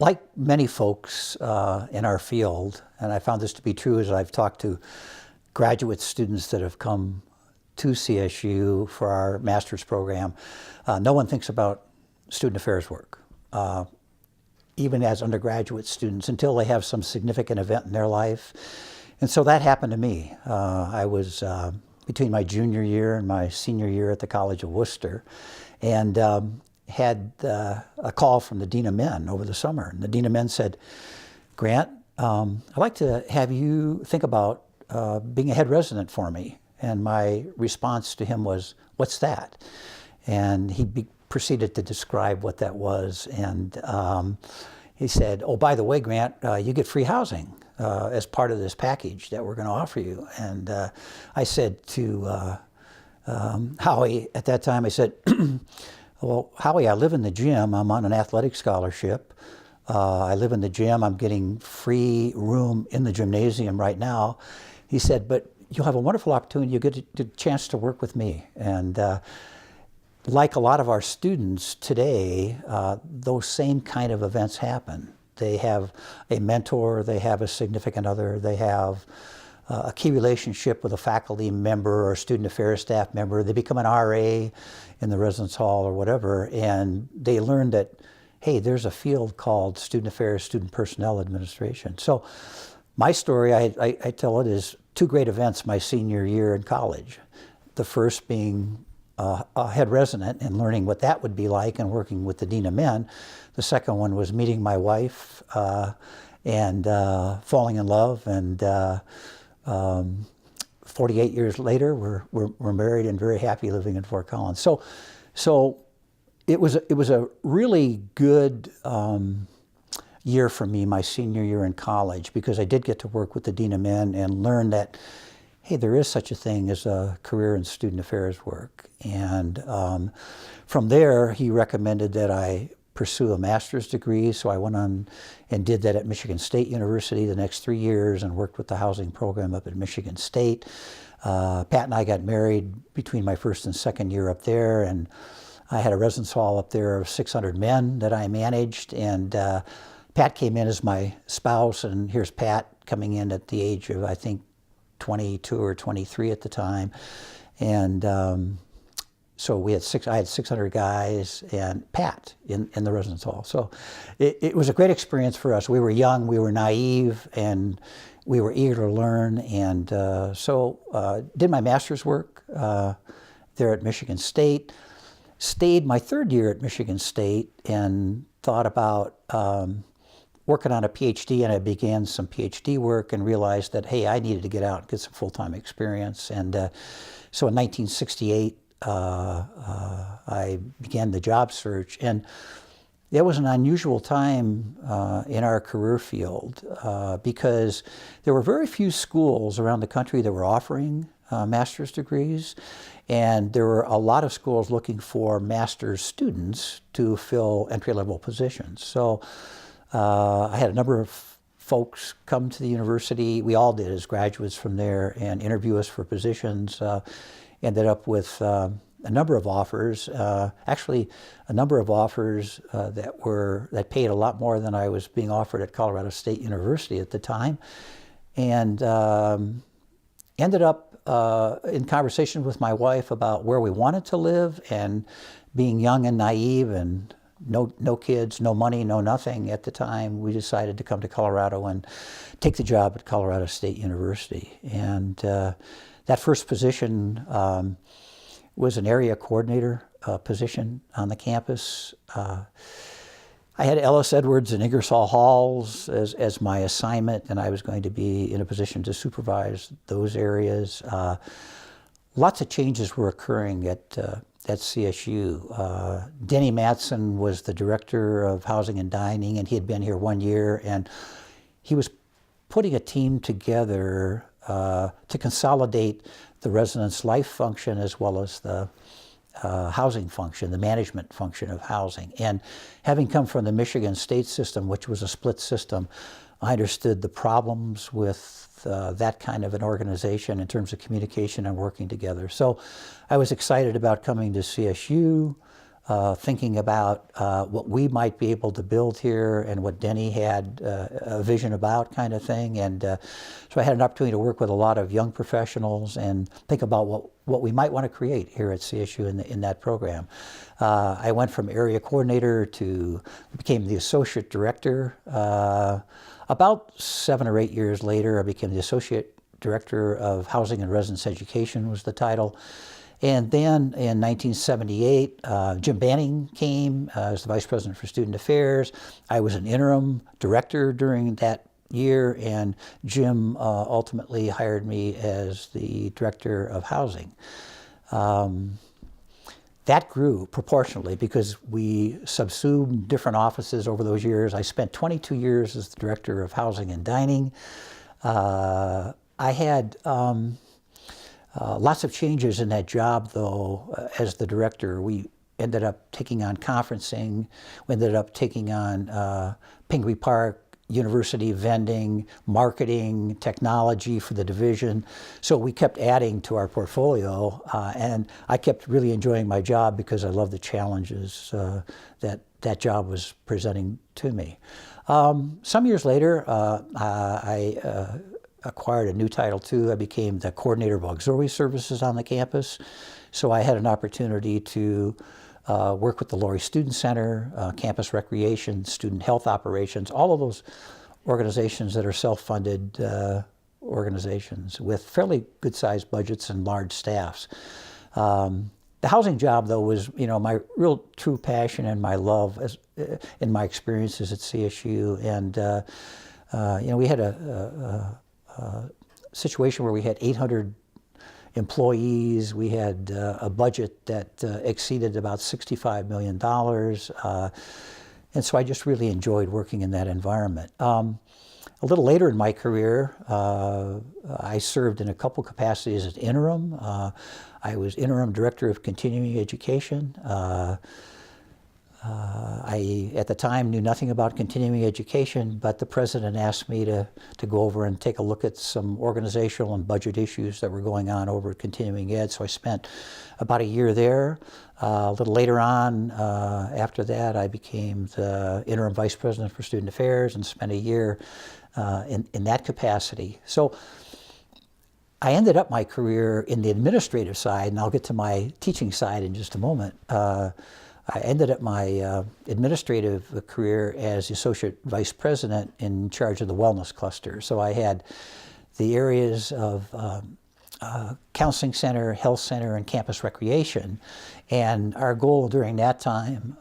like many folks in our field, and I found this to be true as I've talked to graduate students that have come to CSU for our master's program, no one thinks about student affairs work, even as undergraduate students, until they have some significant event in their life. And so that happened to me. I was between my junior year and my senior year at the College of Worcester, and had a call from the Dean of Men over the summer. And the Dean of Men said, "Grant, I'd like to have you think about being a head resident for me." And my response to him was, "What's that?" And he proceeded to describe what that was. And he said, "Oh, by the way, Grant, you get free housing as part of this package that we're going to offer you." And I said to Howie at that time, I said, "Well, Howie, I live in the gym. I'm on an athletic scholarship. I live in the gym. I'm getting free room in the gymnasium right now." He said, "But you'll have a wonderful opportunity. You'll get a chance to work with me." And like a lot of our students today, those same kind of events happen. They have a mentor, they have a significant other, they have a key relationship with a faculty member or a student affairs staff member. They become an RA in the residence hall or whatever, and they learn that, hey, there's a field called student affairs, student personnel administration. So my story, I tell it, is two great events my senior year in college. The first being a head resident and learning what that would be like and working with the Dean of Men. The second one was meeting my wife and falling in love. And 48 years later, we're married and very happy living in Fort Collins. So it was a really good year for me, my senior year in college, because I did get to work with the Dean of Men and learn that, hey, there is such a thing as a career in student affairs work. And from there, he recommended that I pursue a master's degree. So I went on and did that at Michigan State University the next 3 years and worked with the housing program up at Michigan State. Pat and I got married between my first and second year up there, and I had a residence hall up there of 600 men that I managed. And Pat came in as my spouse, and here's Pat coming in at the age of, I think, 22 or 23 at the time. And so I had 600 guys and Pat in the residence hall. So it was a great experience for us. We were young, we were naive, and we were eager to learn. And so did my master's work there at Michigan State. Stayed my third year at Michigan State and thought about working on a PhD, and I began some PhD work and realized that, hey, I needed to get out and get some full-time experience. And so in 1968, I began the job search. And it was an unusual time in our career field because there were very few schools around the country that were offering master's degrees. And there were a lot of schools looking for master's students to fill entry-level positions. So I had a number of folks come to the university. We all did as graduates from there and interview us for positions. Ended up with a number of offers, actually a number of offers that paid a lot more than I was being offered at Colorado State University at the time. And ended up in conversation with my wife about where we wanted to live, and being young and naive and no kids, no money, no nothing at the time, we decided to come to Colorado and take the job at Colorado State University. And that first position was an area coordinator position on the campus. I had Ellis Edwards and Ingersoll Halls as my assignment, and I was going to be in a position to supervise those areas. Lots of changes were occurring at CSU. Denny Matson was the director of housing and dining, and he had been here 1 year, and he was putting a team together to consolidate the residence life function as well as the housing function, the management function of housing. And having come from the Michigan State system, which was a split system, I understood the problems with that kind of an organization in terms of communication and working together. So I was excited about coming to CSU. thinking about what we might be able to build here and what Denny had a vision about, kind of thing. And so I had an opportunity to work with a lot of young professionals and think about what we might want to create here at CSU in that program. I went from area coordinator to became the associate director. About 7 or 8 years later, I became the associate director of housing and residence education was the title. And then in 1978, Jim Banning came as the vice president for student affairs. I was an interim director during that year, and Jim ultimately hired me as the director of housing. That grew proportionally because we subsumed different offices over those years. I spent 22 years as the director of housing and dining. I had lots of changes in that job, though, as the director. We ended up taking on conferencing. We ended up taking on Pingree Park, university vending, marketing, technology for the division. So we kept adding to our portfolio, and I kept really enjoying my job because I loved the challenges that job was presenting to me. Some years later, I acquired a new title too. I became the coordinator of auxiliary services on the campus. So I had an opportunity to work with the Laurie Student Center, campus recreation, student health operations, all of those organizations that are self-funded organizations with fairly good-sized budgets and large staffs. The housing job, though, was my real true passion and my love in my experiences at CSU. And we had a situation where we had 800 employees. We had a budget that exceeded about $65 million. And so I just really enjoyed working in that environment. A little later in my career, I served in a couple capacities as interim. I was interim director of continuing education. I, at the time, knew nothing about continuing education, but the president asked me to go over and take a look at some organizational and budget issues that were going on over at continuing ed. So I spent about a year there. A little later on, after that, I became the interim vice president for student affairs and spent a year in that capacity. So I ended up my career in the administrative side, and I'll get to my teaching side in just a moment. I ended up my administrative career as the associate vice president in charge of the wellness cluster. So I had the areas of counseling center, health center, and campus recreation. And our goal during that time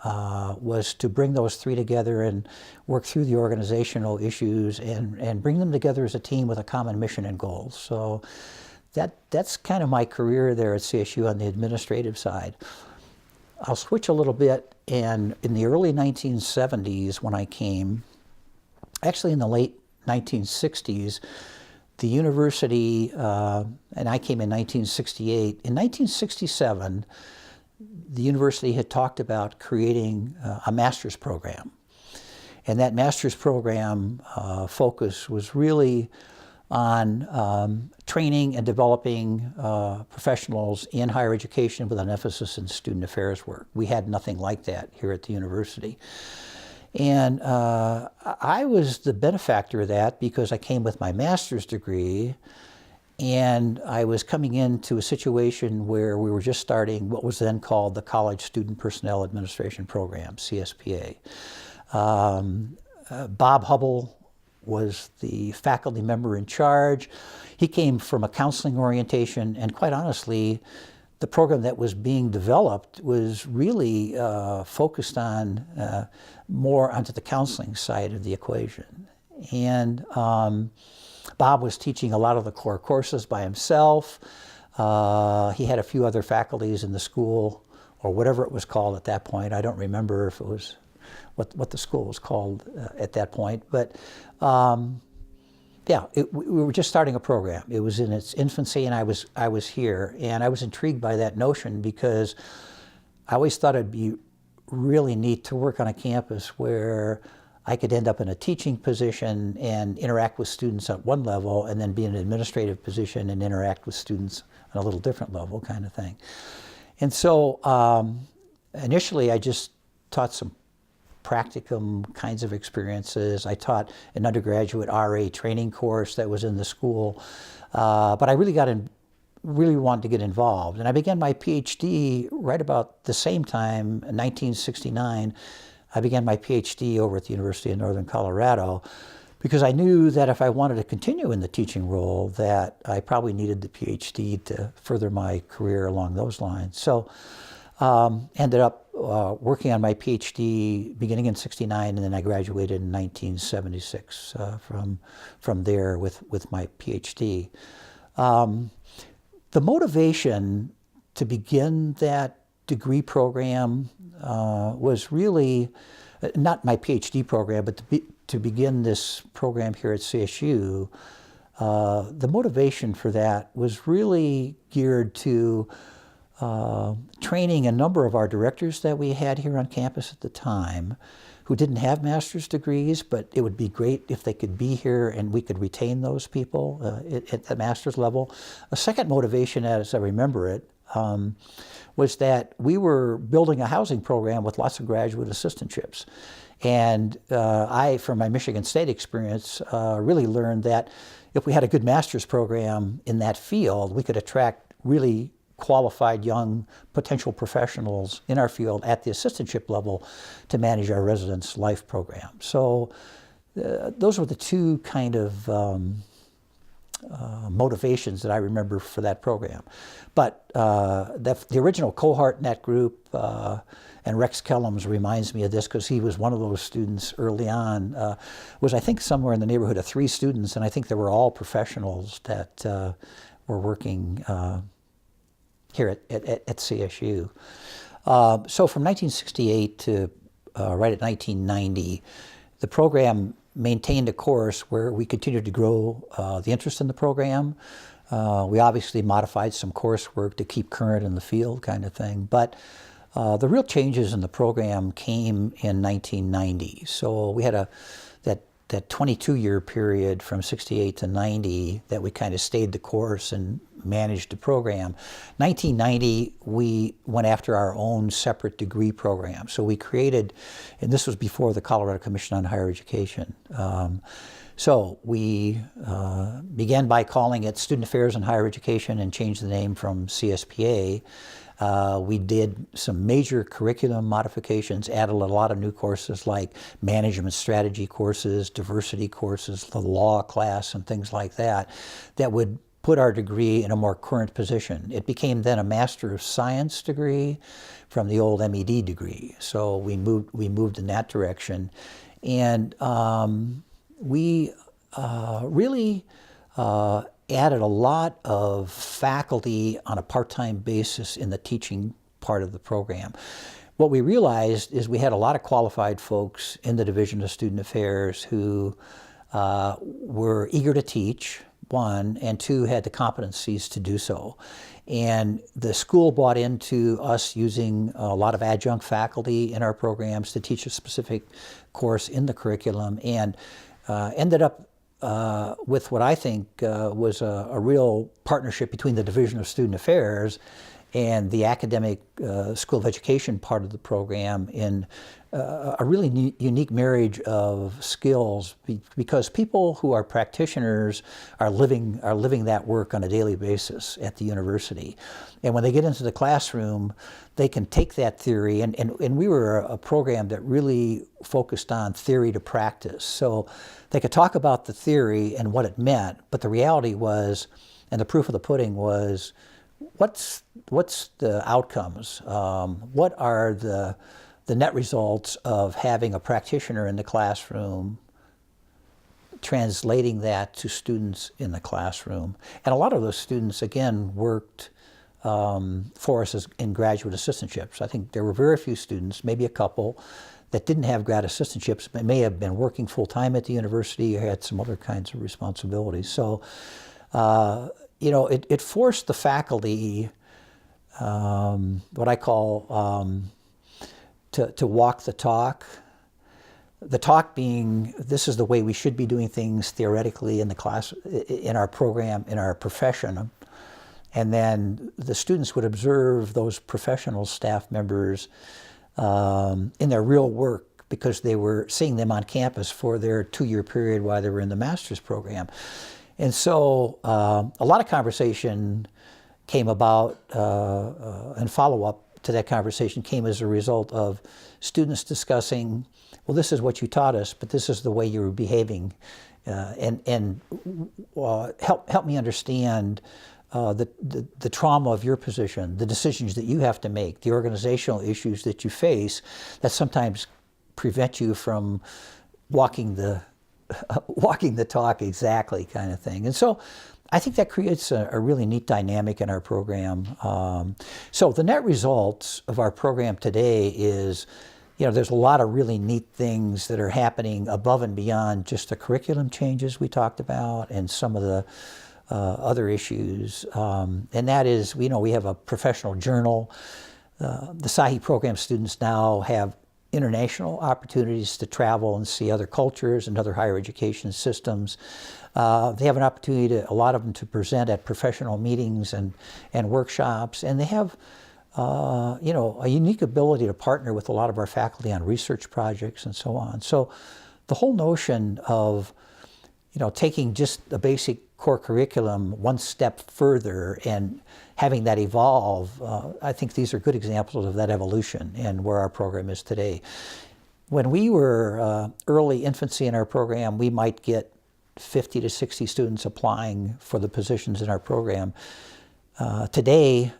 was to bring those three together and work through the organizational issues and bring them together as a team with a common mission and goals. So that's kind of my career there at CSU on the administrative side. I'll switch a little bit, and in the early 1970s when I came, actually in the late 1960s, the university, and I came in 1968, in 1967, the university had talked about creating a master's program. And that master's program focus was really on training and developing professionals in higher education with an emphasis in student affairs work. We had nothing like that here at the university. And I was the benefactor of that because I came with my master's degree, and I was coming into a situation where we were just starting what was then called the College Student Personnel Administration Program, CSPA. Bob Hubble was the faculty member in charge. He came from a counseling orientation, and quite honestly, the program that was being developed was really focused on more onto the counseling side of the equation. And Bob was teaching a lot of the core courses by himself. He had a few other faculties in the school, or whatever it was called at that point. I don't remember if it was what the school was called at that point. But yeah, we were just starting a program. It was in its infancy, and I was here, and I was intrigued by that notion because I always thought it'd be really neat to work on a campus where I could end up in a teaching position and interact with students at one level, and then be in an administrative position and interact with students on a little different level, kind of thing. And so initially I just taught some practicum kinds of experiences. I taught an undergraduate RA training course that was in the school, but I really wanted to get involved. And I began my PhD right about the same time, in 1969. I began my PhD over at the University of Northern Colorado because I knew that if I wanted to continue in the teaching role, that I probably needed the PhD to further my career along those lines. So ended up working on my PhD beginning in '69, and then I graduated in 1976 from there with my PhD. The motivation to begin that degree program was really not my PhD program, but to begin this program here at CSU. The motivation for that was really geared to training a number of our directors that we had here on campus at the time who didn't have master's degrees, but it would be great if they could be here and we could retain those people at the master's level. A second motivation, as I remember it, was that we were building a housing program with lots of graduate assistantships. And I, from my Michigan State experience, really learned that if we had a good master's program in that field, we could attract really qualified young potential professionals in our field at the assistantship level to manage our residence life program. So those were the two kind of motivations that I remember for that program. But the original cohort in that group, and Rex Kellums reminds me of this because he was one of those students early on, was I think somewhere in the neighborhood of 3 students, and I think they were all professionals that were working here at CSU. So from 1968 to right at 1990, the program maintained a course where we continued to grow the interest in the program. We obviously modified some coursework to keep current in the field kind of thing, but the real changes in the program came in 1990. So we had that 22-year period from 68 to 90 that we kind of stayed the course and managed the program. 1990, we went after our own separate degree program. So we created, and this was before the Colorado Commission on Higher Education. So we began by calling it Student Affairs in Higher Education and changed the name from CSPA. We did some major curriculum modifications, added a lot of new courses like management strategy courses, diversity courses, the law class, and things like that, that would put our degree in a more current position. It became then a Master of Science degree from the old MED degree. So we moved in that direction. And we really added a lot of faculty on a part-time basis in the teaching part of the program. What we realized is we had a lot of qualified folks in the Division of Student Affairs who were eager to teach, 1, and 2, had the competencies to do so. And the school bought into us using a lot of adjunct faculty in our programs to teach a specific course in the curriculum, and ended up with what I think was a real partnership between the Division of Student Affairs and the academic School of Education part of the program in a really unique marriage of skills, because people who are practitioners are living that work on a daily basis at the university. And when they get into the classroom, they can take that theory, and we were a program that really focused on theory to practice. So they could talk about the theory and what it meant, but the reality was, and the proof of the pudding was, what's the outcomes? What are the net results of having a practitioner in the classroom, translating that to students in the classroom? And a lot of those students, again, worked for us in graduate assistantships. I think there were very few students, maybe a couple, that didn't have grad assistantships, but may have been working full-time at the university or had some other kinds of responsibilities. So, it forced the faculty, what I call, to walk the talk. The talk being, this is the way we should be doing things theoretically in the class, in our program, in our profession. And then the students would observe those professional staff members in their real work, because they were seeing them on campus for their 2-year period while they were in the master's program. And so a lot of conversation came about, and follow-up to that conversation came as a result of students discussing, well, this is what you taught us, but this is the way you were behaving, and help me understand the trauma of your position, the decisions that you have to make, the organizational issues that you face that sometimes prevent you from walking the talk exactly, kind of thing. And so I think that creates a really neat dynamic in our program. So the net result of our program today is, there's a lot of really neat things that are happening above and beyond just the curriculum changes we talked about and some of the other issues. And that is, we have a professional journal. The SAHI program students now have international opportunities to travel and see other cultures and other higher education systems. They have an opportunity, a lot of them, to present at professional meetings and workshops, and they have a unique ability to partner with a lot of our faculty on research projects and so on. So the whole notion of taking just the basic core curriculum one step further and having that evolve, I think these are good examples of that evolution and where our program is today. When we were early infancy in our program, we might get 50 to 60 students applying for the positions in our program. Today,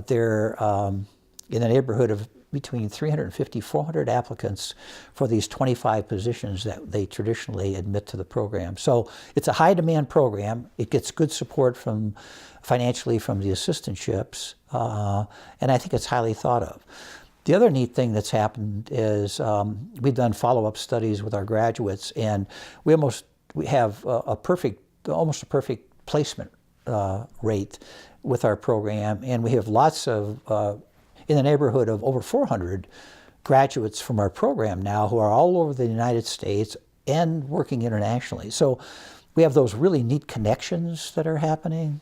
they're in the neighborhood of between 350, 400 applicants for these 25 positions that they traditionally admit to the program. So it's a high demand program. It gets good support financially from the assistantships, and I think it's highly thought of. The other neat thing that's happened is we've done follow-up studies with our graduates, and we have almost a perfect placement rate with our program, and we have lots of in the neighborhood of over 400 graduates from our program now who are all over the United States and working internationally. So we have those really neat connections that are happening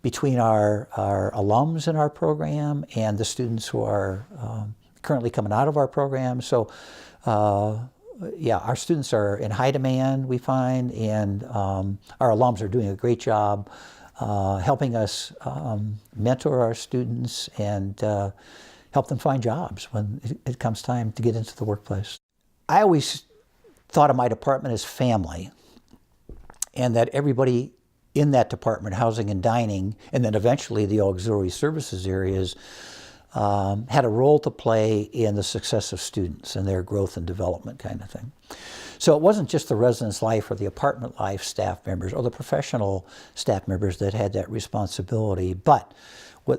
between our alums in our program and the students who are currently coming out of our program. So our students are in high demand, we find, and our alums are doing a great job helping us mentor our students and help them find jobs when it comes time to get into the workplace. I always thought of my department as family, and that everybody in that department, housing and dining, and then eventually the auxiliary services areas, had a role to play in the success of students and their growth and development, kind of thing. So it wasn't just the residence life or the apartment life staff members or the professional staff members that had that responsibility, but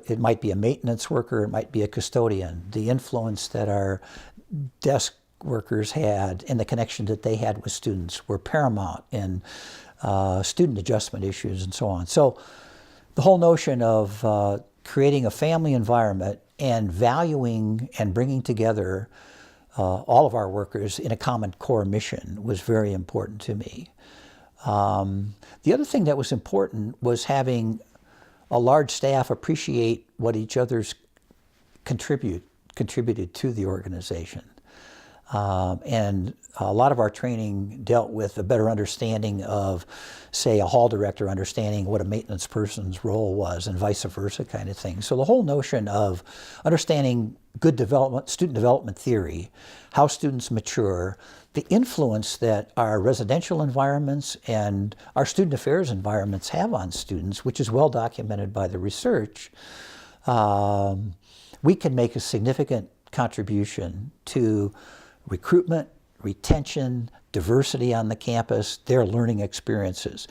it might be a maintenance worker, it might be a custodian. The influence that our desk workers had and the connection that they had with students were paramount in student adjustment issues and so on. So the whole notion of creating a family environment and valuing and bringing together all of our workers in a common core mission was very important to me. The other thing that was important was having a large staff appreciate what each other's contributed to the organization. And a lot of our training dealt with a better understanding of, say, a hall director understanding what a maintenance person's role was and vice versa, kind of thing. So the whole notion of understanding good student development theory, how students mature, the influence that our residential environments and our student affairs environments have on students, which is well documented by the research, we can make a significant contribution to recruitment, retention, diversity on the campus, their learning experiences.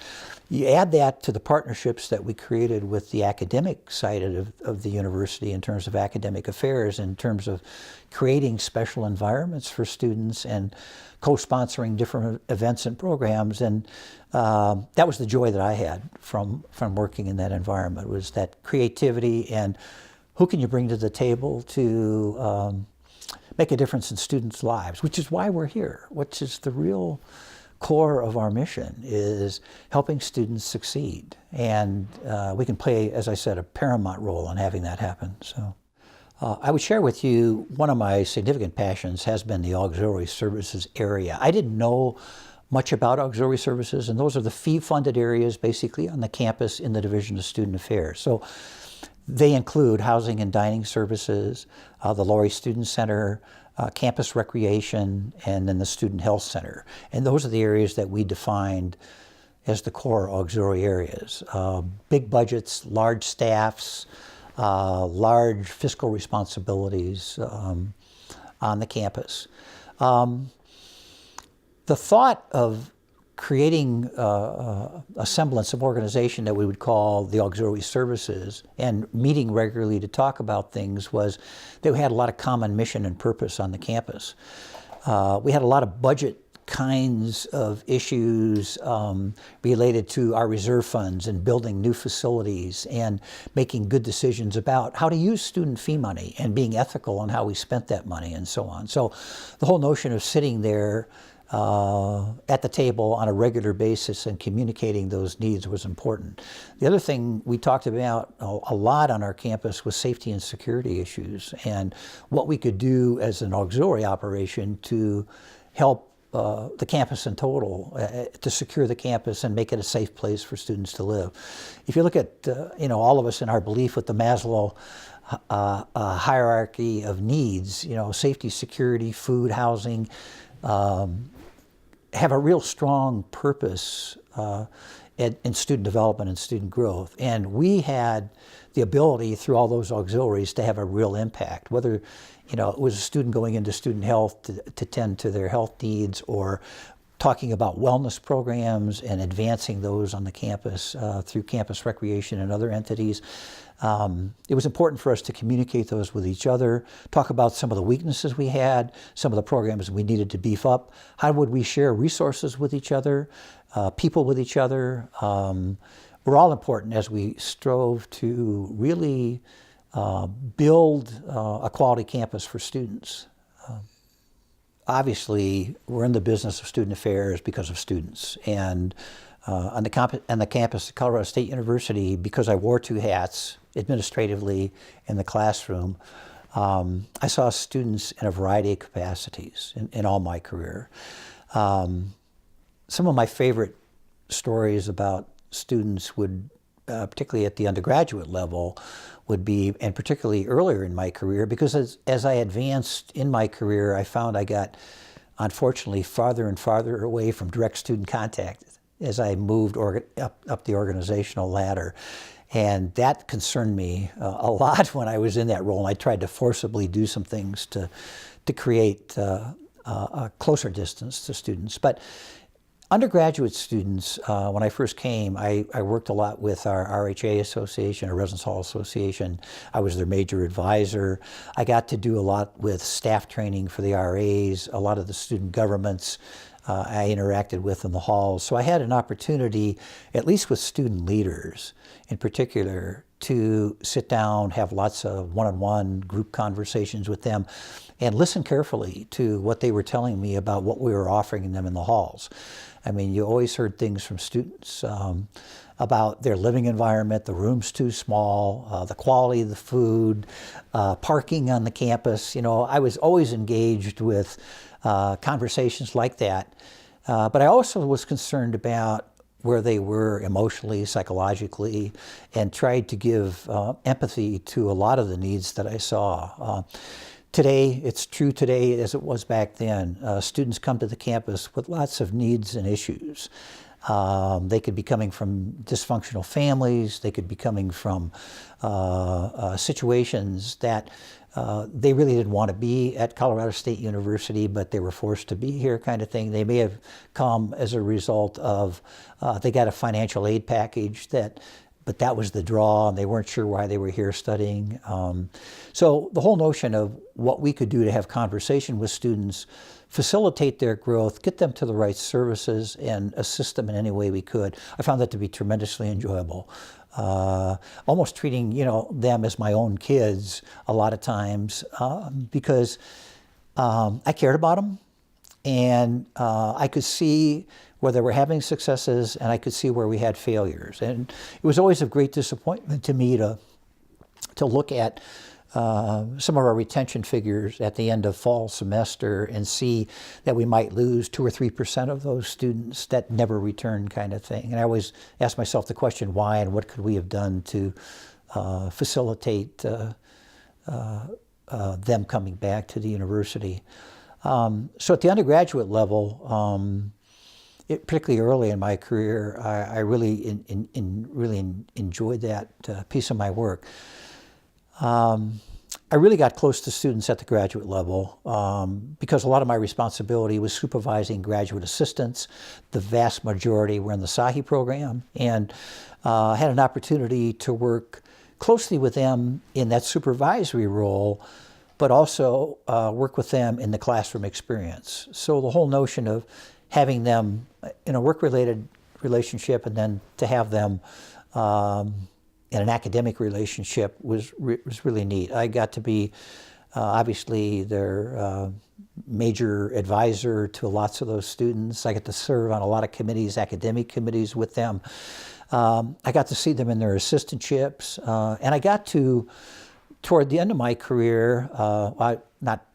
You add that to the partnerships that we created with the academic side of the university in terms of academic affairs, in terms of creating special environments for students and co-sponsoring different events and programs. And that was the joy that I had from working in that environment, was that creativity and who can you bring to the table to make a difference in students' lives, which is why we're here, which is the real core of our mission is helping students succeed. And we can play, as I said, a paramount role in having that happen. So I would share with you one of my significant passions has been the auxiliary services area. I didn't know much about auxiliary services, and those are the fee-funded areas basically on the campus in the Division of Student Affairs. So they include housing and dining services, the Laurie Student Center, campus recreation, and then the Student Health Center. And those are the areas that we defined as the core auxiliary areas. Big budgets, large staffs, large fiscal responsibilities on the campus. The thought of creating a semblance of organization that we would call the auxiliary services and meeting regularly to talk about things was that we had a lot of common mission and purpose on the campus. We had a lot of budget kinds of issues related to our reserve funds and building new facilities and making good decisions about how to use student fee money and being ethical on how we spent that money and so on. So the whole notion of sitting there at the table on a regular basis and communicating those needs was important. The other thing we talked about a lot on our campus was safety and security issues and what we could do as an auxiliary operation to help the campus in total, to secure the campus and make it a safe place for students to live. If you look at all of us in our belief with the Maslow hierarchy of needs, safety, security, food, housing, have a real strong purpose in student development and student growth. And we had the ability through all those auxiliaries to have a real impact, whether it was a student going into student health to tend to their health needs or talking about wellness programs and advancing those on the campus through campus recreation and other entities. It was important for us to communicate those with each other, talk about some of the weaknesses we had, some of the programs we needed to beef up. How would we share resources with each other, people with each other? Were all important as we strove to really build a quality campus for students. Obviously, we're in the business of student affairs because of students. And on the campus of Colorado State University, because I wore two hats, administratively in the classroom, I saw students in a variety of capacities in all my career. Some of my favorite stories about students would, particularly at the undergraduate level, would be, and particularly earlier in my career, because as I advanced in my career, I found I got, unfortunately, farther and farther away from direct student contact as I moved up the organizational ladder. And that concerned me a lot when I was in that role. And I tried to forcibly do some things to create a closer distance to students. But undergraduate students, when I first came, I worked a lot with our RHA Association, our Residence Hall Association. I was their major advisor. I got to do a lot with staff training for the RAs, a lot of the student governments I interacted with in the halls. So I had an opportunity, at least with student leaders in particular, to sit down, have lots of one-on-one group conversations with them, and listen carefully to what they were telling me about what we were offering them in the halls. I mean, you always heard things from students about their living environment, the room's too small, the quality of the food, parking on the campus. I was always engaged with conversations like that. But I also was concerned about where they were emotionally, psychologically, and tried to give empathy to a lot of the needs that I saw. Today, it's true today as it was back then. Students come to the campus with lots of needs and issues. They could be coming from dysfunctional families. They could be coming from situations that they really didn't want to be at Colorado State University, but they were forced to be here, kind of thing. They may have come as a result of, they got a financial aid package but that was the draw, and they weren't sure why they were here studying. So the whole notion of what we could do to have conversation with students, facilitate their growth, get them to the right services, and assist them in any way we could, I found that to be tremendously enjoyable. Almost treating them as my own kids a lot of times because I cared about them, And I could see where they were having successes, and I could see where we had failures. And it was always a great disappointment to me to look at some of our retention figures at the end of fall semester and see that we might lose 2 or 3% of those students that never return, kind of thing. And I always ask myself the question, why, and what could we have done to facilitate them coming back to the university. So at the undergraduate level, particularly early in my career, I really enjoyed that piece of my work. I really got close to students at the graduate level because a lot of my responsibility was supervising graduate assistants. The vast majority were in the SAHI program, and I had an opportunity to work closely with them in that supervisory role, but also work with them in the classroom experience. So the whole notion of having them in a work-related relationship and then to have them in an academic relationship was really neat. I got to be obviously their major advisor to lots of those students. I got to serve on a lot of committees, academic committees with them. I got to see them in their assistantships, and I got to, toward the end of my career, not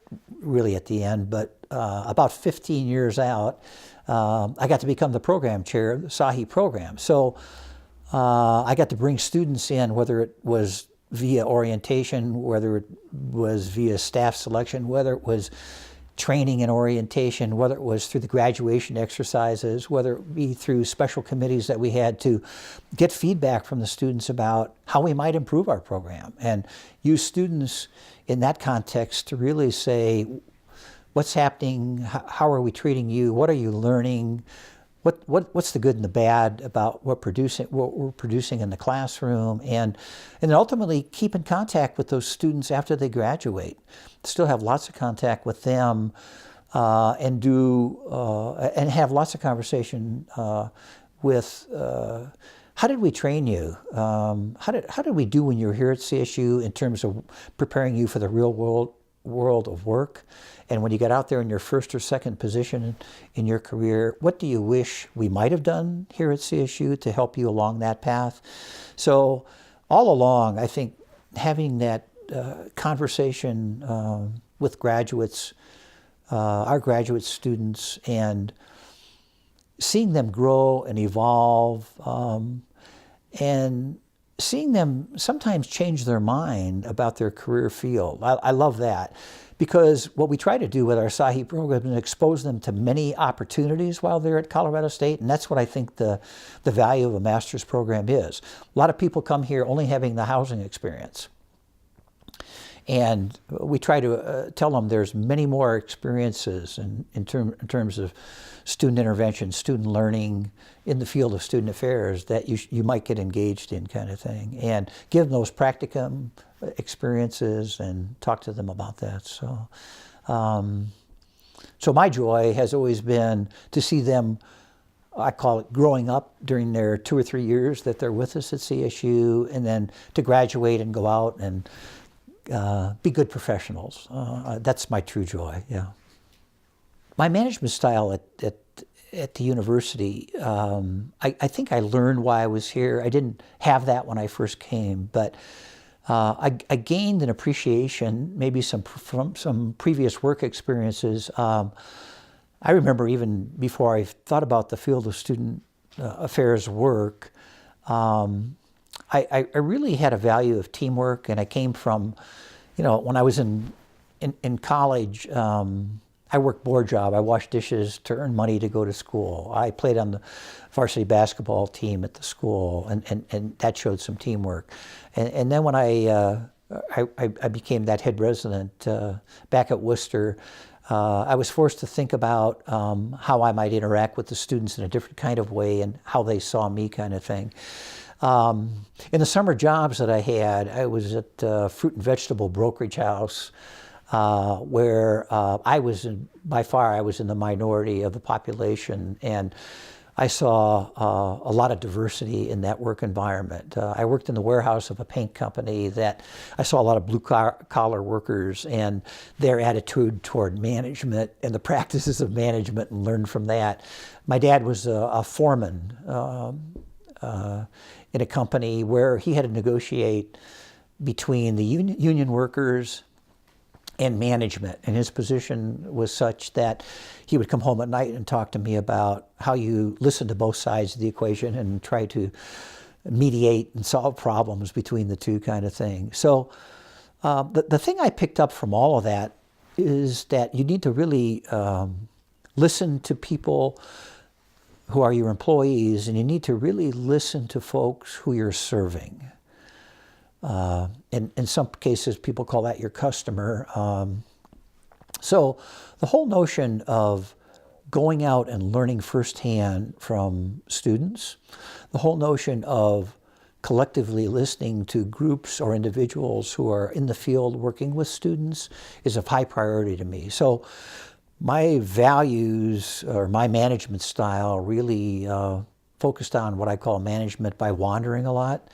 really at the end, but about 15 years out, I got to become the program chair of the SAHI program. So I got to bring students in, whether it was via orientation, whether it was via staff selection, whether it was training and orientation, whether it was through the graduation exercises, whether it be through special committees that we had to get feedback from the students about how we might improve our program, and use students in that context to really say, what's happening, how are we treating you, what are you learning, what's the good and the bad about what we're producing in the classroom, and then ultimately keep in contact with those students after they graduate. Still have lots of contact with them, and have lots of conversation with how did we train you? How did we do when you were here at CSU in terms of preparing you for the real world of work? And when you got out there in your first or second position in your career, what do you wish we might have done here at CSU to help you along that path? So all along, I think having that conversation with graduates, our graduate students, and seeing them grow and evolve, and seeing them sometimes change their mind about their career field. I love that. Because what we try to do with our SAHI program is expose them to many opportunities while they're at Colorado State, and that's what I think the value of a master's program is. A lot of people come here only having the housing experience. And we try to tell them there's many more experiences in terms of student intervention, student learning in the field of student affairs that you might get engaged in, kind of thing. And give them those practicum experiences and talk to them about that. So, so my joy has always been to see them, I call it growing up during their 2 or 3 years that they're with us at CSU, and then to graduate and go out and be good professionals. That's my true joy, yeah. My management style at the university, I think I learned why I was here. I didn't have that when I first came, but I gained an appreciation, maybe from some previous work experiences. I remember even before I thought about the field of student affairs work, I really had a value of teamwork, and I came from, when I was in college, I worked board job. I washed dishes to earn money to go to school. I played on the varsity basketball team at the school, and that showed some teamwork. And then when I became that head resident back at Worcester, I was forced to think about how I might interact with the students in a different kind of way and how they saw me, kind of thing. In the summer jobs that I had, I was at a fruit and vegetable brokerage house where by far I was in the minority of the population, and I saw a lot of diversity in that work environment. I worked in the warehouse of a paint company that I saw a lot of blue-collar workers and their attitude toward management and the practices of management, and learned from that. My dad was a foreman in a company where he had to negotiate between the union workers and management, and his position was such that he would come home at night and talk to me about how you listen to both sides of the equation and try to mediate and solve problems between the two, kind of thing. So the thing I picked up from all of that is that you need to really listen to people who are your employees, and you need to really listen to folks who you're serving. In some cases, people call that your customer. So the whole notion of going out and learning firsthand from students, the whole notion of collectively listening to groups or individuals who are in the field working with students is of high priority to me. So my values or my management style really focused on what I call management by wandering a lot.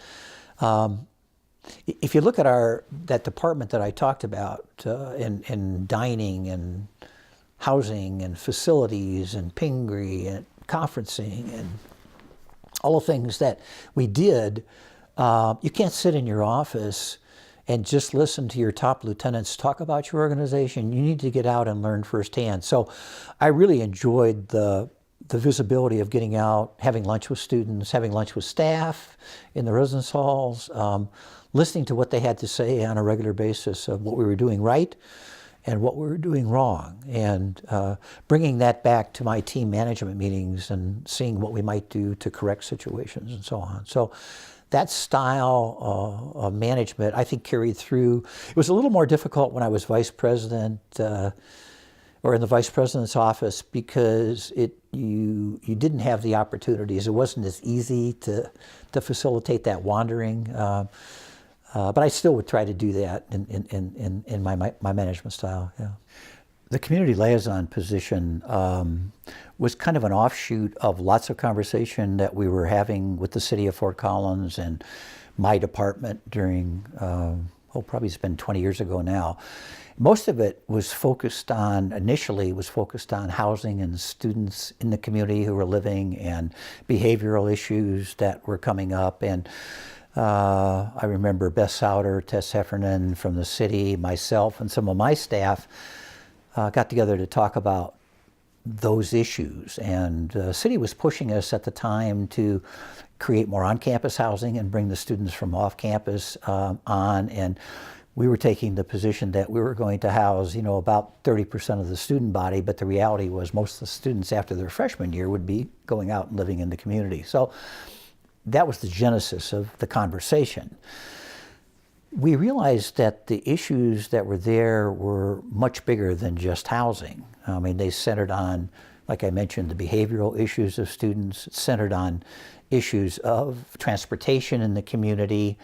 If you look at that department that I talked about in dining and housing and facilities and Pingree and conferencing and all the things that we did, you can't sit in your office and just listen to your top lieutenants talk about your organization. You need to get out and learn firsthand. So I really enjoyed the visibility of getting out, having lunch with students, having lunch with staff in the residence halls, listening to what they had to say on a regular basis of what we were doing right and what we were doing wrong, and bringing that back to my team management meetings and seeing what we might do to correct situations and so on. So that style of management, I think, carried through. It was a little more difficult when I was vice president or in the vice president's office, because you didn't have the opportunities. It wasn't as easy to facilitate that wandering. But I still would try to do that in my management style. Yeah. The community liaison position was kind of an offshoot of lots of conversation that we were having with the city of Fort Collins and my department during, probably it's been 20 years ago now. Most of it was initially focused on housing and students in the community who were living, and behavioral issues that were coming up. And I remember Beth Souter, Tess Heffernan from the city, myself, and some of my staff got together to talk about those issues. And the city was pushing us at the time to create more on-campus housing and bring the students from off-campus on. And we were taking the position that we were going to house, about 30% of the student body, but the reality was most of the students after their freshman year would be going out and living in the community. So that was the genesis of the conversation. We realized that the issues that were there were much bigger than just housing. I mean, they centered on, like I mentioned, the behavioral issues of students. It centered on issues of transportation in the community.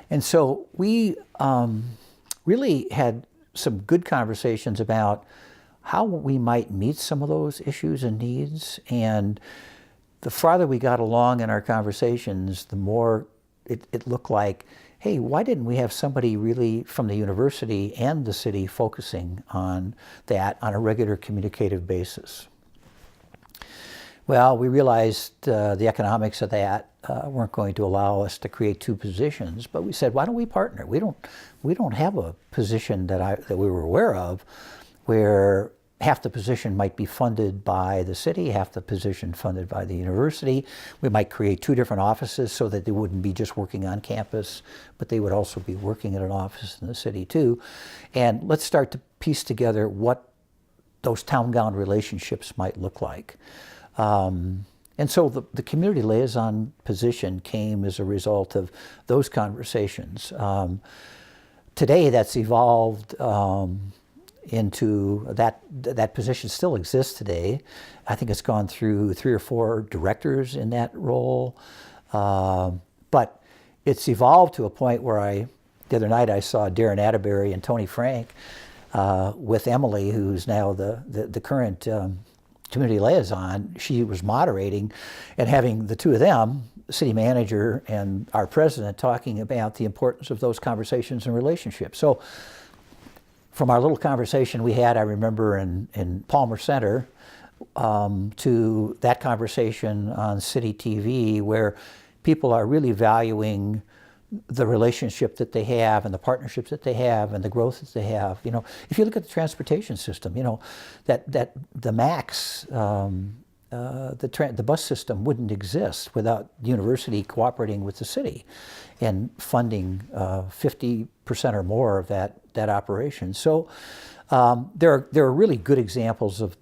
And so we really had some good conversations about how we might meet some of those issues and needs. And the farther we got along in our conversations, the more it looked like, hey, why didn't we have somebody really from the university and the city focusing on that on a regular communicative basis? Well, we realized the economics of that weren't going to allow us to create two positions, but we said, why don't we partner? We don't have a position that we were aware of where half the position might be funded by the city, half the position funded by the university. We might create two different offices so that they wouldn't be just working on campus, but they would also be working in an office in the city too. And let's start to piece together what those town-gown relationships might look like. And so the community liaison position came as a result of those conversations. Today that's evolved into that position still exists today. I think it's gone through 3 or 4 directors in that role. But it's evolved to a point where the other night I saw Darren Atterbury and Tony Frank with Emily, who's now the current community liaison, she was moderating and having the two of them, the city manager and our president, talking about the importance of those conversations and relationships. So from our little conversation we had, I remember in Palmer Center, to that conversation on city TV where people are really valuing the relationship that they have and the partnerships that they have and the growth that they have. You know, if you look at the transportation system, you know, that the MAX, the bus system wouldn't exist without the university cooperating with the city and funding 50% or more of that operation. So there are really good examples of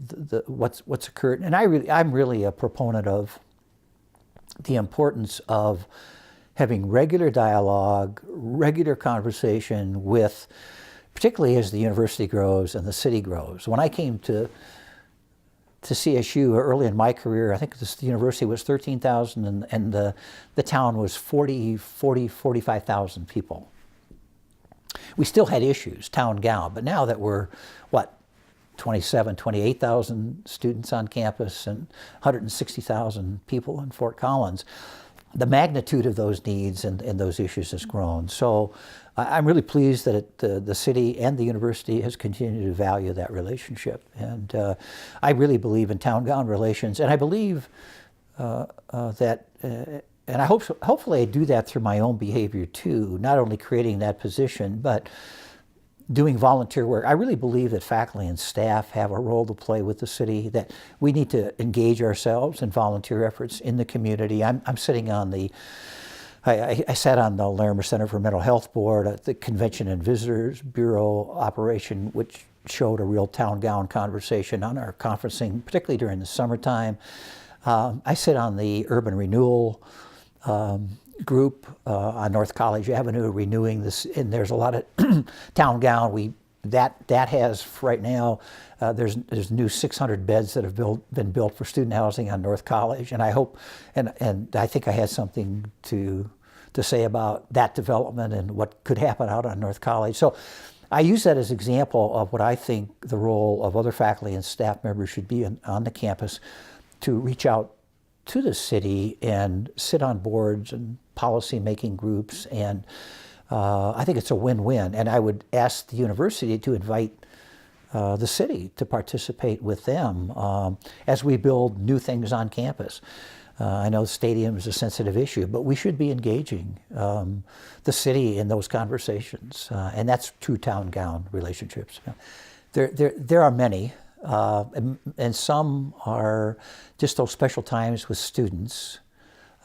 what's occurred, and I'm really a proponent of the importance of having regular dialogue, regular conversation with, particularly as the university grows and the city grows. When I came to CSU early in my career, I think the university was 13,000 and the town was 45,000 people. We still had issues, town gown, but now that we're, 28,000 students on campus and 160,000 people in Fort Collins, the magnitude of those needs and those issues has grown. So I'm really pleased that the city and the university has continued to value that relationship. And I really believe in town-gown relations, and I believe that, and I hopefully I do that through my own behavior too, not only creating that position, but doing volunteer work. I really believe that faculty and staff have a role to play with the city, that we need to engage ourselves in volunteer efforts in the community. I'm sitting on I sat on the Larimer Center for Mental Health Board at the Convention and Visitors Bureau operation, which showed a real town gown conversation on our conferencing, particularly during the summertime. I sit on the Urban Renewal group on North College Avenue, renewing this, and there's a lot of town gown. That has right now. There's new 600 beds that have been built for student housing on North College, and I hope, and I think I had something to say about that development and what could happen out on North College. So I use that as an example of what I think the role of other faculty and staff members should be on the campus, to reach out to the city and sit on boards and policy-making groups, and I think it's a win-win. And I would ask the university to invite the city to participate with them as we build new things on campus. I know the stadium is a sensitive issue, but we should be engaging the city in those conversations, and that's true town-gown relationships. There are many. And some are just those special times with students.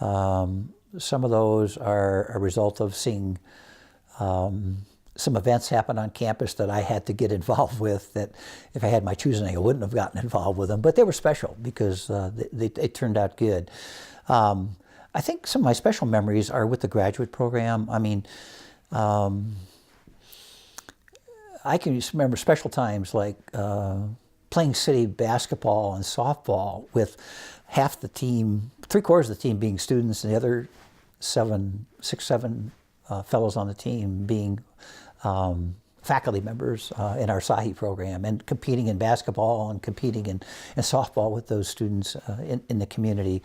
Some of those are a result of seeing some events happen on campus that I had to get involved with, that if I had my choosing, I wouldn't have gotten involved with them. But they were special because they turned out good. I think some of my special memories are with the graduate program. I mean, I can remember special times like playing city basketball and softball with half the team, 3/4 of the team being students, and the other 7 fellows on the team being faculty members in our SAHI program, and competing in basketball and competing in softball with those students in the community.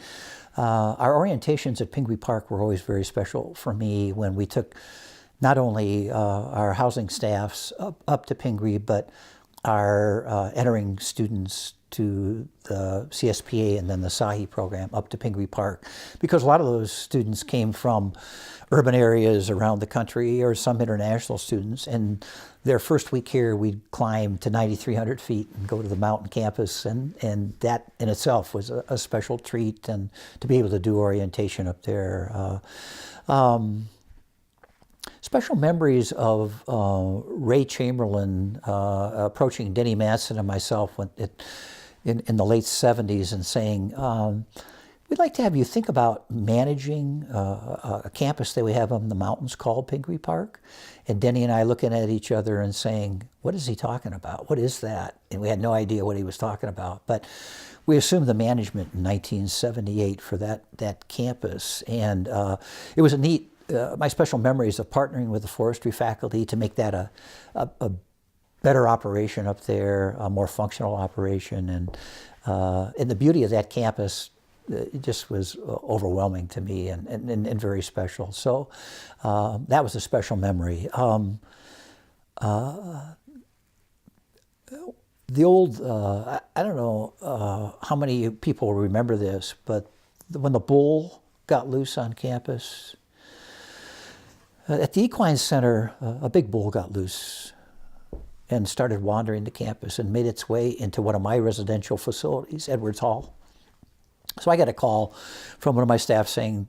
Our orientations at Pingree Park were always very special for me, when we took not only our housing staffs up to Pingree, but our entering students to the CSPA and then the SAHI program up to Pingree Park, because a lot of those students came from urban areas around the country, or some international students, and their first week here we'd climb to 9,300 feet and go to the mountain campus, and that in itself was a special treat, and to be able to do orientation up there. Special memories of Ray Chamberlain approaching Denny Manson and myself in the late 70s and saying, we'd like to have you think about managing a campus that we have in the mountains called Pingree Park. And Denny and I looking at each other and saying, what is he talking about? What is that? And we had no idea what he was talking about. But we assumed the management in 1978 for that campus. And it was a neat, my special memories of partnering with the forestry faculty to make that a better operation up there, a more functional operation. And And the beauty of that campus, it just was overwhelming to me and very special. So that was a special memory. The old, I don't know how many people remember this, but when the bull got loose on campus, at the Equine Center, a big bull got loose and started wandering the campus and made its way into one of my residential facilities, Edwards Hall. So I got a call from one of my staff saying,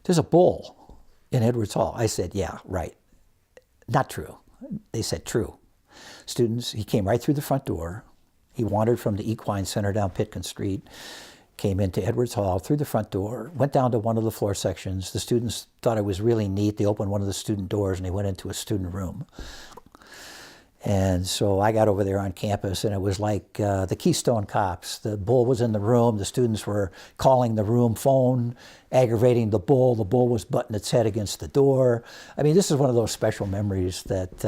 there's a bull in Edwards Hall. I said, yeah, right. Not true. They said, true. Students, he came right through the front door. He wandered from the Equine Center down Pitkin Street, came into Edwards Hall through the front door, went down to one of the floor sections. The students thought it was really neat. They opened one of the student doors and they went into a student room. And so I got over there on campus, and it was like the Keystone Cops. The bull was in the room. The students were calling the room phone, aggravating the bull. The bull was butting its head against the door. I mean, this is one of those special memories that.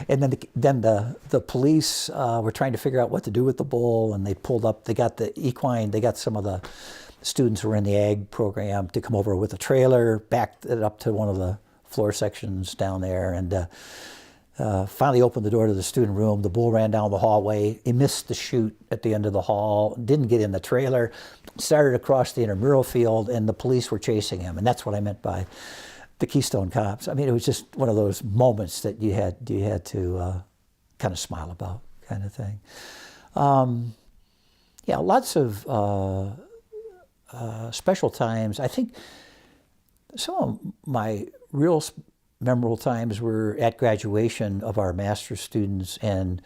And then the police were trying to figure out what to do with the bull, and they pulled up. They got the equine. They got some of the students who were in the ag program to come over with a trailer, backed it up to one of the floor sections down there, and. Finally opened the door to the student room. The bull ran down the hallway. He missed the chute at the end of the hall, didn't get in the trailer, started across the intramural field, and the police were chasing him. And that's what I meant by the Keystone Cops. I mean, it was just one of those moments that you had to kind of smile about, kind of thing. Yeah, lots of special times. I think some of my real memorable times were at graduation of our master's students and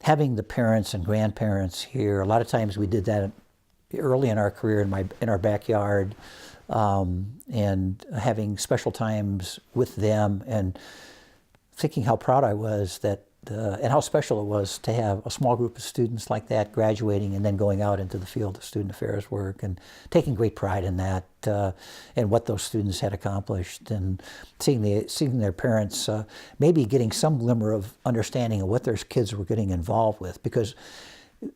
having the parents and grandparents here. A lot of times we did that early in our career in our backyard, and having special times with them and thinking how proud I was that and how special it was to have a small group of students like that graduating and then going out into the field of student affairs work, and taking great pride in that and what those students had accomplished, and seeing their parents maybe getting some glimmer of understanding of what their kids were getting involved with, because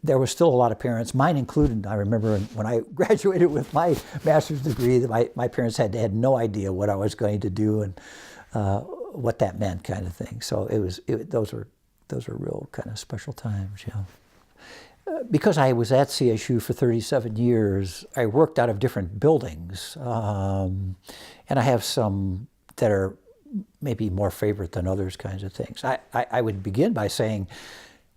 there was still a lot of parents, mine included. I remember when I graduated with my master's degree, that my parents had no idea what I was going to do and what that meant, kind of thing. So those were real kind of special times, yeah. Because I was at CSU for 37 years, I worked out of different buildings, and I have some that are maybe more favorite than others, kinds of things. I would begin by saying,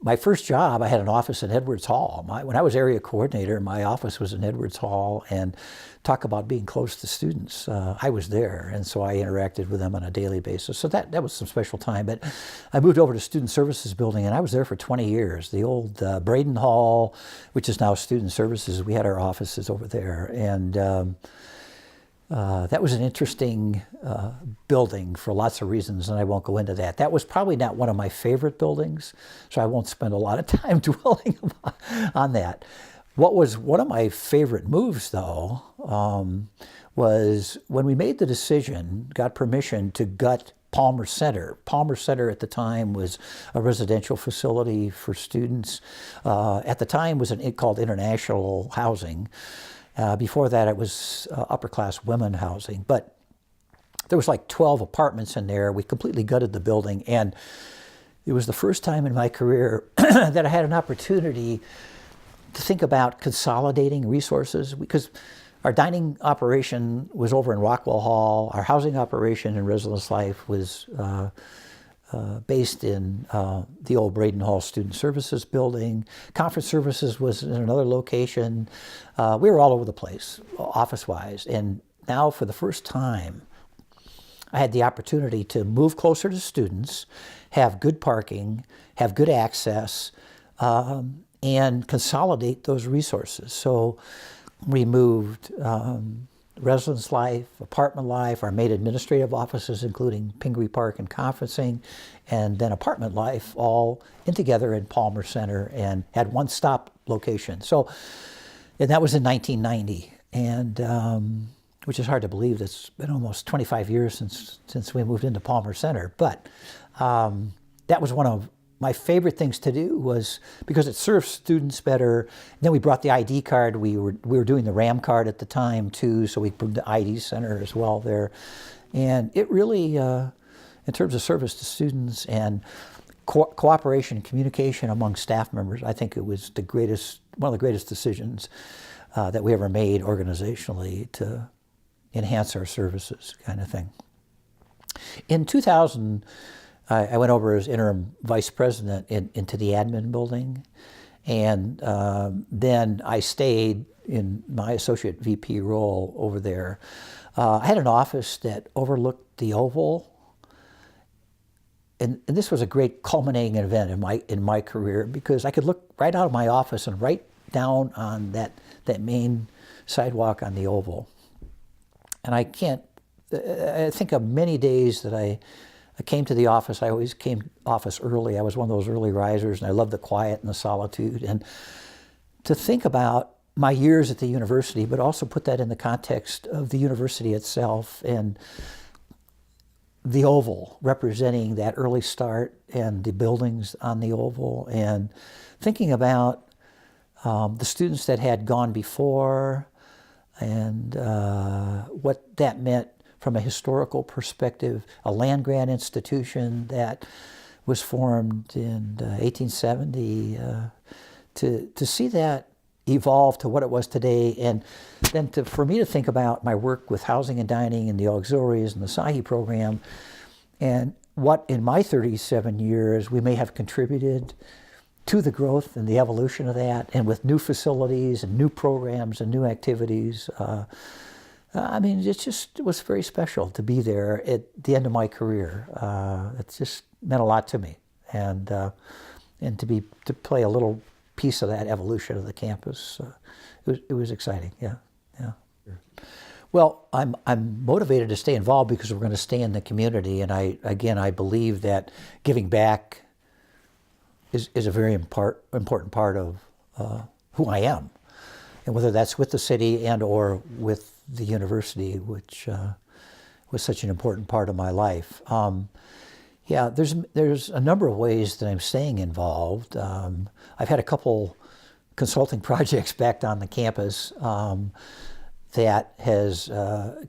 my first job, I had an office in Edwards Hall. When I was area coordinator, my office was in Edwards Hall, and talk about being close to students. I was there, and so I interacted with them on a daily basis. So that was some special time. But I moved over to Student Services building, and I was there for 20 years. The old Braden Hall, which is now Student Services, we had our offices over there. And that was an interesting building for lots of reasons, and I won't go into that. That was probably not one of my favorite buildings, so I won't spend a lot of time dwelling on that. What was one of my favorite moves, though, was when we made the decision, got permission to gut Palmer Center. Palmer Center at the time was a residential facility for students. At the time was called International Housing. Before that, it was upper-class women housing. But there was like 12 apartments in there. We completely gutted the building. And it was the first time in my career that I had an opportunity to think about consolidating resources, because our dining operation was over in Rockwell Hall. Our housing operation and residence life was based in the old Braden Hall Student Services building. Conference services was in another location. We were all over the place, office-wise. And now, for the first time, I had the opportunity to move closer to students, have good parking, have good access, and consolidate those resources. So we moved residence life, apartment life, our main administrative offices, including Pingree Park and conferencing, and then apartment life, all in together in Palmer Center, and had one-stop location. So, and that was in 1990, and which is hard to believe. It's been almost 25 years since we moved into Palmer Center. But that was one of my favorite things to do was, because it serves students better. And then we brought the ID card. We were doing the RAM card at the time too, so we put the ID center as well there. And it really, in terms of service to students and cooperation and communication among staff members, I think it was one of the greatest decisions that we ever made organizationally to enhance our services, kind of thing. In 2000, I went over as interim vice president into the admin building, and then I stayed in my associate VP role over there. I had an office that overlooked the Oval, and this was a great culminating event in my career, because I could look right out of my office and right down on that main sidewalk on the Oval. And I think of many days that I came to the office. I always came office early. I was one of those early risers, and I loved the quiet and the solitude. And to think about my years at the university, but also put that in the context of the university itself and the Oval representing that early start and the buildings on the Oval, and thinking about the students that had gone before and what that meant from a historical perspective, a land-grant institution that was formed in 1870, to see that evolve to what it was today, and then for me to think about my work with housing and dining and the auxiliaries and the SAHI program, and what in my 37 years we may have contributed to the growth and the evolution of that, and with new facilities and new programs and new activities. I mean, it was very special to be there at the end of my career. It just meant a lot to me, and to play a little piece of that evolution of the campus, it was exciting. Yeah. Sure. Well, I'm motivated to stay involved because we're going to stay in the community, and I believe that giving back is a very important part of who I am, and whether that's with the city and or with the university, which was such an important part of my life. There's a number of ways that I'm staying involved. I've had a couple consulting projects back on the campus that has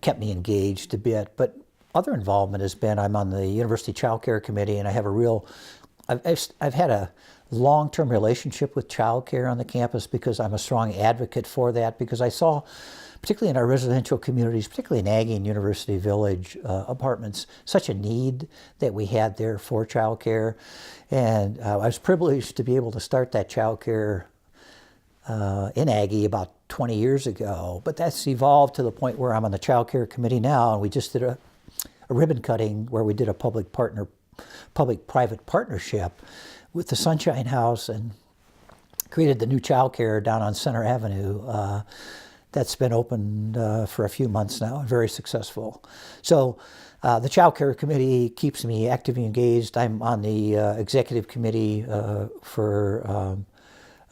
kept me engaged a bit, but other involvement has been, I'm on the University Child Care Committee, and I have I've had a long-term relationship with child care on the campus because I'm a strong advocate for that, because I saw, particularly in our residential communities, particularly in Aggie and University Village apartments, such a need that we had there for child care. And I was privileged to be able to start that child care in Aggie about 20 years ago. But that's evolved to the point where I'm on the child care committee now, and we just did a ribbon cutting where we did a public-private partnership with the Sunshine House and created the new child care down on Center Avenue. That's been opened for a few months now and very successful. So the Child Care Committee keeps me actively engaged. I'm on the executive committee for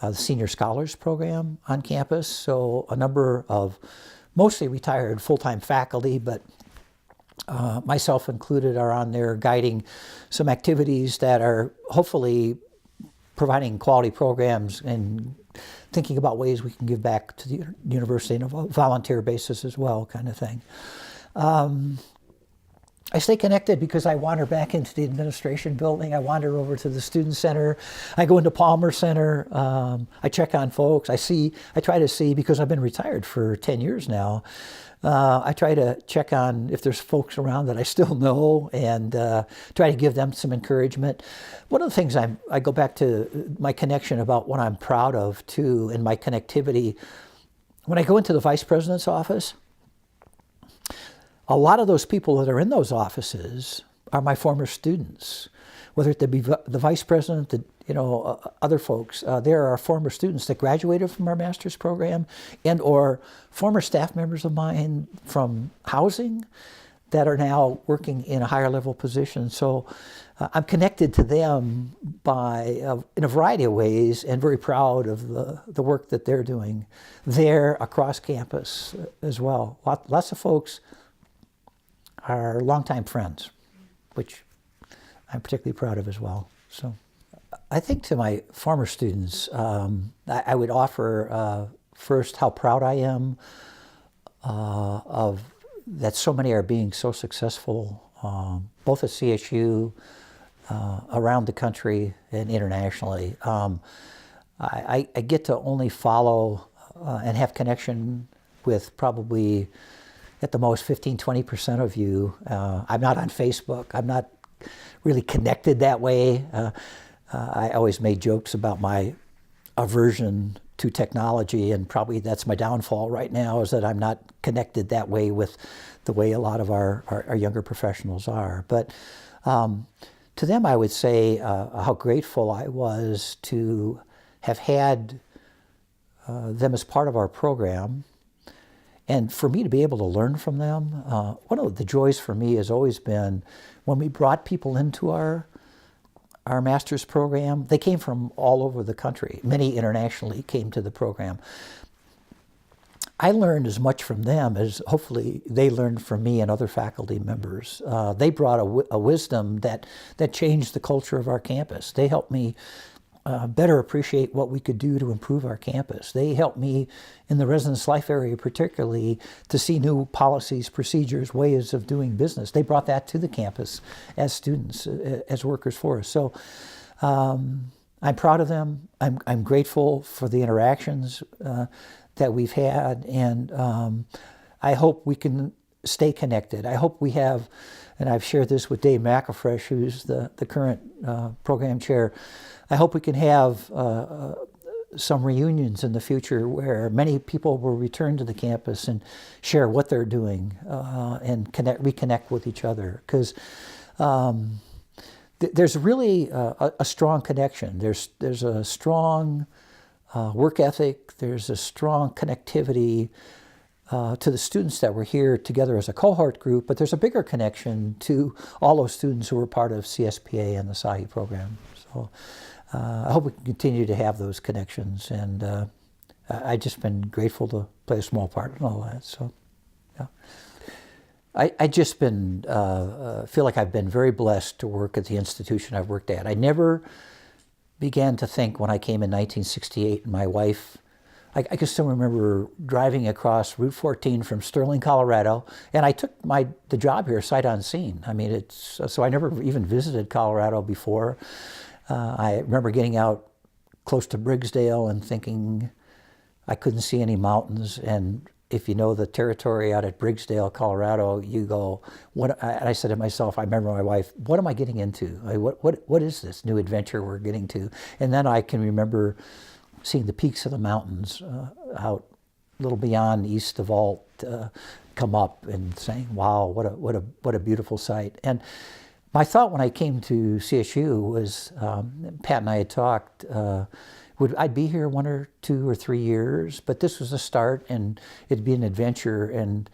the Senior Scholars Program on campus. So a number of mostly retired full-time faculty, but myself included, are on there guiding some activities that are hopefully providing quality programs and thinking about ways we can give back to the university on a volunteer basis as well, kind of thing. I stay connected because I wander back into the administration building. I wander over to the student center. I go into Palmer Center. I check on folks. I try to see, because I've been retired for 10 years now, I try to check on if there's folks around that I still know, and try to give them some encouragement. One of the things I go back to my connection about what I'm proud of too, and my connectivity. When I go into the vice president's office, a lot of those people that are in those offices are my former students, whether it be the vice president, other folks. There are former students that graduated from our master's program, and or former staff members of mine from housing that are now working in a higher level position. So I'm connected to them in a variety of ways, and very proud of the work that they're doing there across campus as well. Lots of folks are longtime friends, which I'm particularly proud of as well. So I think to my former students, I would offer first how proud I am of that so many are being so successful, both at CSU, around the country, and internationally. I get to only follow and have connection with probably at the most 15–20% of you. I'm not on Facebook. I'm not really connected that way. I always made jokes about my aversion to technology, and probably that's my downfall right now, is that I'm not connected that way with the way a lot of our younger professionals are. But to them, I would say how grateful I was to have had them as part of our program, and for me to be able to learn from them. One of the joys for me has always been when we brought people into our master's program. They came from all over the country. Many internationally came to the program. I learned as much from them as hopefully they learned from me and other faculty members. They brought a wisdom that changed the culture of our campus. They helped me better appreciate what we could do to improve our campus. They helped me in the residence life area particularly to see new policies, procedures, ways of doing business. They brought that to the campus as students, as workers for us. So I'm proud of them. I'm grateful for the interactions that we've had, and I hope we can stay connected. I hope we have, and I've shared this with Dave McAfresh, who's the current program chair, I hope we can have some reunions in the future where many people will return to the campus and share what they're doing and reconnect with each other. Because there's really a strong connection. There's a strong work ethic. There's a strong connectivity to the students that were here together as a cohort group, but there's a bigger connection to all those students who were part of CSPA and the SAHI program. So I hope we can continue to have those connections, and I've just been grateful to play a small part in all that. So, yeah. I just been, feel like I've been very blessed to work at the institution I've worked at. I never began to think when I came in 1968, and my wife, I can still remember driving across Route 14 from Sterling, Colorado, and I took the job here sight unseen. I mean, so I never even visited Colorado before. I remember getting out close to Briggsdale and thinking I couldn't see any mountains. And if you know the territory out at Briggsdale, Colorado, you go, what? And I said to myself, I remember my wife, what am I getting into? What is this new adventure we're getting to? And then I can remember seeing the peaks of the mountains out a little beyond east of Alt come up and saying, wow, what a beautiful sight. And my thought when I came to CSU was, Pat and I had talked, I'd be here 1 or 2 or 3 years, but this was a start and it'd be an adventure, and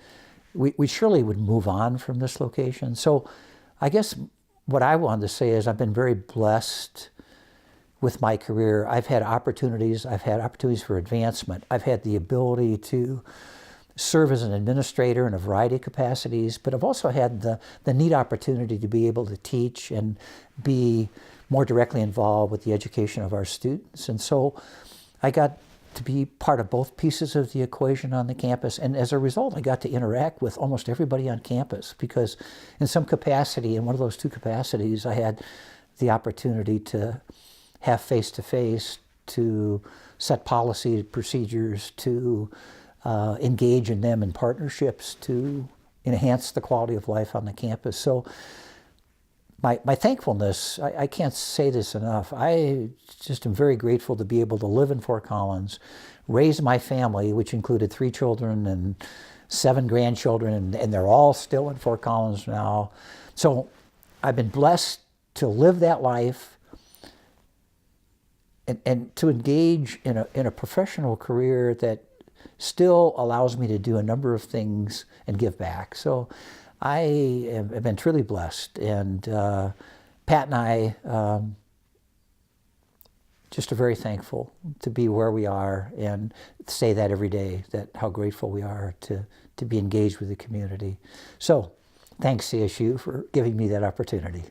we surely would move on from this location. So I guess what I wanted to say is I've been very blessed with my career. I've had opportunities for advancement. I've had the ability to serve as an administrator in a variety of capacities, but I've also had the neat opportunity to be able to teach and be more directly involved with the education of our students. And so I got to be part of both pieces of the equation on the campus, and as a result I got to interact with almost everybody on campus, because in some capacity, in one of those 2 capacities, I had the opportunity to have face-to-face, to set policy procedures, to engage in them in partnerships to enhance the quality of life on the campus. So my thankfulness, I can't say this enough. I just am very grateful to be able to live in Fort Collins, raise my family, which included 3 children and 7 grandchildren, and they're all still in Fort Collins now. So I've been blessed to live that life and to engage in a professional career that still allows me to do a number of things and give back. So I have been truly blessed, and Pat and I just are very thankful to be where we are, and say that every day, that how grateful we are to be engaged with the community. So thanks, CSU, for giving me that opportunity.